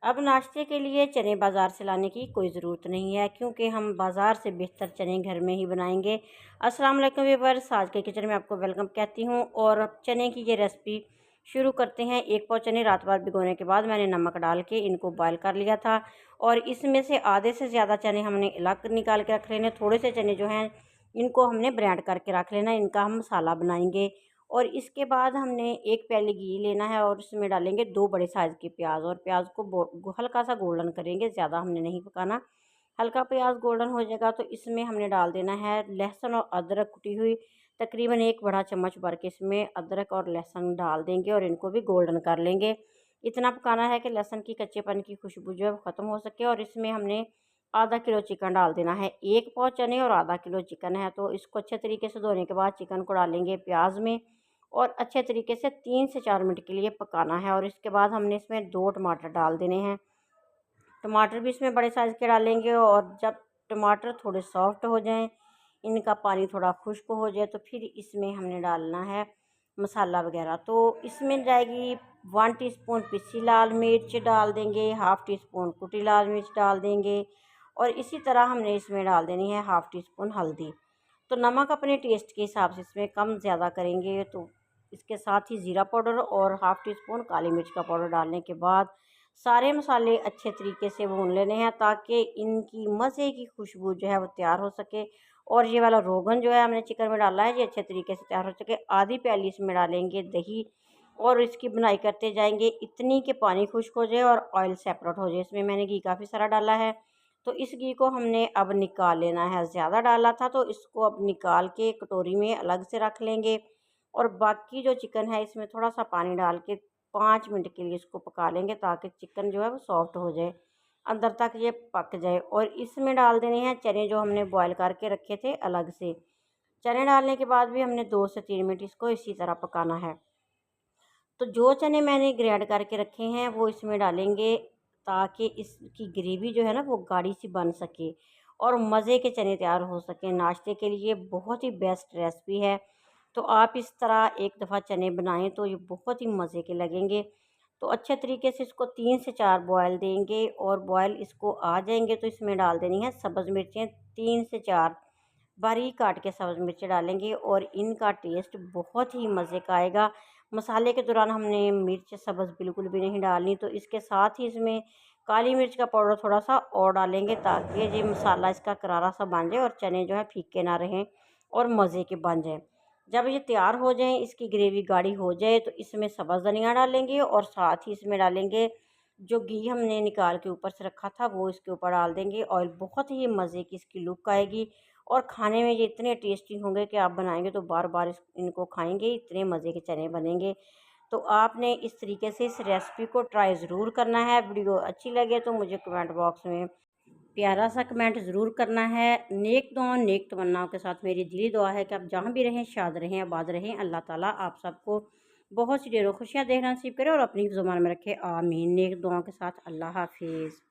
अब नाश्ते के लिए चने बाज़ार से लाने की कोई ज़रूरत नहीं है, क्योंकि हम बाज़ार से बेहतर चने घर में ही बनाएंगे। अस्सलाम वालेकुम व्यूअर्स, आज के किचन में आपको वेलकम कहती हूँ। और चने की ये रेसिपी शुरू करते हैं। एक पाव चने रात भर भिगोने के बाद मैंने नमक डाल के इनको बॉयल कर लिया था, और इसमें से आधे से ज़्यादा चने हमने अलग निकाल के रख लेने। थोड़े से चने जो हैं इनको हमने ब्रेड करके रख लेना, इनका हम मसाला बनाएंगे। और इसके बाद हमने एक प्याली घी लेना है और उसमें डालेंगे 2 बड़े साइज़ के प्याज, और प्याज को हल्का सा गोल्डन करेंगे, ज़्यादा हमने नहीं पकाना। हल्का प्याज गोल्डन हो जाएगा तो इसमें हमने डाल देना है लहसुन और अदरक कुटी हुई। तकरीबन 1 बड़ा चम्मच भर के इसमें अदरक और लहसुन डाल देंगे और इनको भी गोल्डन कर लेंगे। इतना पकाना है कि लहसुन की कच्चेपन की खुशबू जो है वो ख़त्म हो सके। और इसमें हमने आधा किलो चिकन डाल देना है। 1 पाव चने और आधा किलो चिकन है, तो इसको अच्छे तरीके से धोने के बाद चिकन को डालेंगे प्याज में और अच्छे तरीके से 3 से 4 मिनट के लिए पकाना है। और इसके बाद हमने इसमें 2 टमाटर डाल देने हैं। टमाटर भी इसमें बड़े साइज़ के डालेंगे, और जब टमाटर थोड़े सॉफ्ट हो जाएं, इनका पानी थोड़ा खुश्क हो जाए, तो फिर इसमें हमने डालना है मसाला वगैरह। तो इसमें जाएगी 1 टीस्पून पिसी लाल मिर्च डाल देंगे, हाफ़ टी स्पून कुटी लाल मिर्च डाल देंगे, और इसी तरह हमने इसमें डाल देनी है हाफ़ टी स्पून हल्दी। तो नमक अपने टेस्ट के हिसाब से इसमें कम ज़्यादा करेंगे। तो इसके साथ ही ज़ीरा पाउडर और हाफ़ टी स्पून काली मिर्च का पाउडर डालने के बाद सारे मसाले अच्छे तरीके से भून लेने हैं, ताकि इनकी मज़े की खुशबू जो है वो तैयार हो सके। और ये वाला रोगन जो है हमने चिकन में डाला है, ये अच्छे तरीके से तैयार हो सके। आधी प्याली इसमें डालेंगे दही, और इसकी बुनाई करते जाएंगे इतनी कि पानी खुश्क हो जाए और ऑयल सेपरेट हो जाए। इसमें मैंने घी काफ़ी सारा डाला है, तो इस घी को हमने अब निकाल लेना है। ज़्यादा डाला था तो इसको अब निकाल के कटोरी में अलग से रख लेंगे। और बाकी जो चिकन है इसमें थोड़ा सा पानी डाल के 5 मिनट के लिए इसको पका लेंगे, ताकि चिकन जो है वो सॉफ्ट हो जाए, अंदर तक ये पक जाए। और इसमें डाल देने हैं चने जो हमने बॉयल करके रखे थे अलग से। चने डालने के बाद भी हमने 2 से 3 मिनट इसको इसी तरह पकाना है। तो जो चने मैंने ग्राइंड करके रखे हैं वो इसमें डालेंगे, ताकि इसकी ग्रेवी जो है ना वो गाढ़ी सी बन सके और मज़े के चने तैयार हो सकें। नाश्ते के लिए बहुत ही बेस्ट रेसिपी है। तो आप इस तरह एक दफ़ा चने बनाएं तो ये बहुत ही मज़े के लगेंगे। तो अच्छे तरीके से इसको 3 से 4 बॉयल देंगे, और बॉयल इसको आ जाएंगे तो इसमें डाल देनी है सब्ज़ मिर्चें 3 से 4 बारीक काट के सब्ज़ मिर्चें डालेंगे, और इनका टेस्ट बहुत ही मज़े का आएगा। मसाले के दौरान हमने मिर्च सब्ज़ बिल्कुल भी नहीं डालनी। तो इसके साथ ही इसमें काली मिर्च का पाउडर थोड़ा सा और डालेंगे, ताकि ये मसाला इसका करारा सा बन जाए और चने जो है फीके ना रहें और मज़े के बन जाएं। जब ये तैयार हो जाएं, इसकी ग्रेवी गाढ़ी हो जाए, तो इसमें सब्ज़ धनिया डालेंगे, और साथ ही इसमें डालेंगे जो घी हमने निकाल के ऊपर से रखा था वो इसके ऊपर डाल देंगे। ऑयल बहुत ही मज़े की इसकी लुक आएगी, और खाने में ये इतने टेस्टी होंगे कि आप बनाएंगे तो बार बार इनको खाएंगे, इतने मज़े के चने बनेंगे। तो आपने इस तरीके से इस रेसिपी को ट्राई ज़रूर करना है। वीडियो अच्छी लगे तो मुझे कमेंट बॉक्स में प्यारा सा कमेंट ज़रूर करना है। नेक दुआ नेक तमन्नाओं के साथ मेरी दिली दुआ है कि आप जहाँ भी रहें शाद रहें, आबाद रहें। अल्लाह ताला आप सबको बहुत सी ढेरों खुशियाँ देना नसीब करे और अपनी ज़ुबान में रखे। आमीन। नेक दुआओं के साथ अल्लाह हाफिज़।